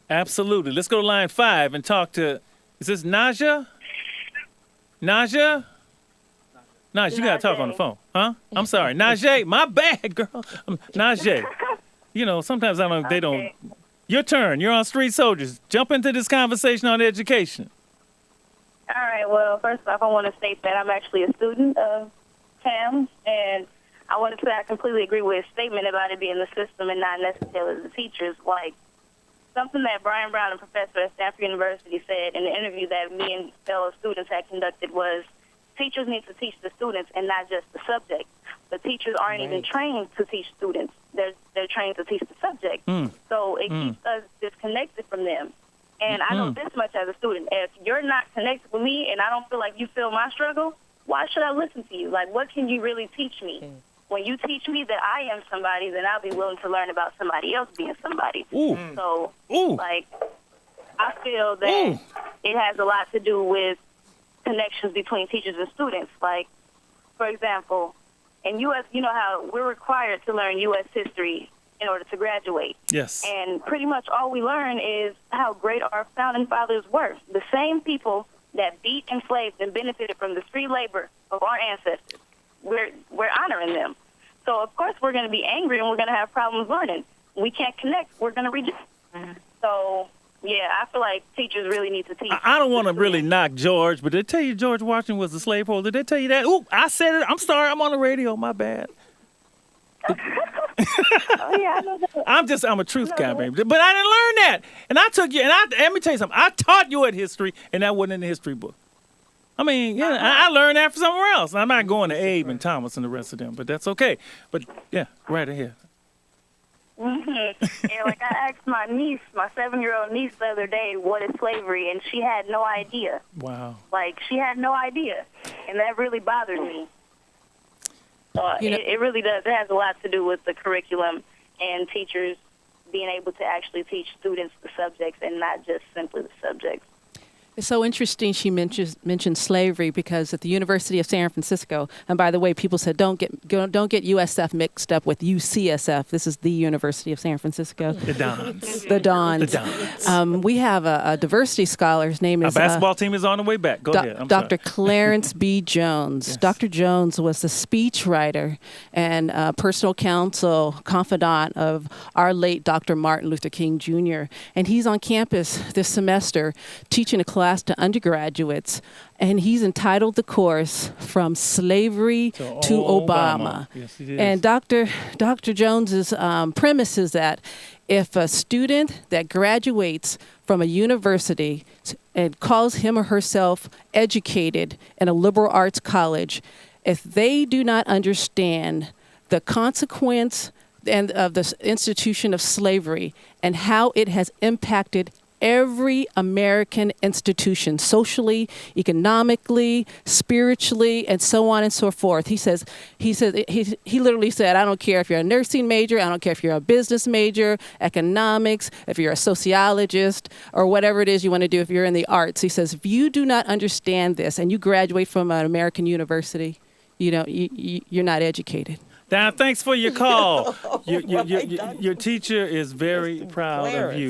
Absolutely. Let's go to line 5 and talk to, is this Naja? Naja? Naja, you got to talk on the phone. Huh? I'm sorry. Najee, my bad, girl. Najee. You know, sometimes they don't. Your turn. You're on Street Soldiers. Jump into this conversation on education. All right. Well, first off, I want to state that I'm actually a student of TAMS, and I want to say I completely agree with his statement about it being the system and not necessarily the teachers. Like, something that Brian Brown, a professor at Stanford University, said in the interview that me and fellow students had conducted was, teachers need to teach the students and not just the subject. The teachers aren't even trained to teach students. They're trained to teach the subject. So it keeps us disconnected from them. And I know this much as a student. If you're not connected with me and I don't feel like you feel my struggle, why should I listen to you? Like, what can you really teach me? When you teach me that I am somebody, then I'll be willing to learn about somebody else being somebody. So, like, I feel that it has a lot to do with connections between teachers and students. Like, for example, in U.S., you know how we're required to learn U.S. history in order to graduate. Yes. And pretty much all we learn is how great our founding fathers were. The same people that beat, enslaved, and benefited from the free labor of our ancestors. We're honoring them. So, of course, we're going to be angry and we're going to have problems learning. We can't connect. We're going to reject. So, yeah, I feel like teachers really need to teach. I don't want to really knock George, but did they tell you George Washington was a slaveholder? Did they tell you that? Ooh, I said it. I'm sorry. I'm on the radio. My bad. Oh, yeah, I know that. I'm a truth guy, baby. But I didn't learn that. And I took you, and let me tell you something. I taught you at history, and that wasn't in the history book. I mean, yeah, I learned that from somewhere else. I'm not going to Abe and Thomas and the rest of them, but that's okay. But, yeah, right ahead. Yeah, like I asked my niece, my 7-year-old niece the other day, what is slavery, and she had no idea. Wow. Like, she had no idea, and that really bothered me. So it really does. It has a lot to do with the curriculum and teachers being able to actually teach students the subjects and not just simply the subjects. It's so interesting she mentioned slavery because at the University of San Francisco, and by the way, people said don't get USF mixed up with UCSF. This is the University of San Francisco. The Dons. The Dons. The Dons. We have a diversity scholar. His name is our basketball team is on the way back. Go ahead. I'm Dr. sorry. Clarence B. Jones. Yes. Dr. Jones was the speechwriter and personal counsel, confidant of our late Dr. Martin Luther King Jr. And he's on campus this semester teaching a class to undergraduates, and he's entitled the course From Slavery to Obama. Yes, he is. And Dr. Jones's premise is that if a student that graduates from a university and calls him or herself educated in a liberal arts college, if they do not understand the consequence and of the institution of slavery and how it has impacted every American institution, socially, economically, spiritually, and so on and so forth. He literally said, I don't care if you're a nursing major, I don't care if you're a business major, economics, if you're a sociologist, or whatever it is you want to do if you're in the arts. He says, if you do not understand this and you graduate from an American university, you're not educated. Don, thanks for your call. Your teacher is very proud of you.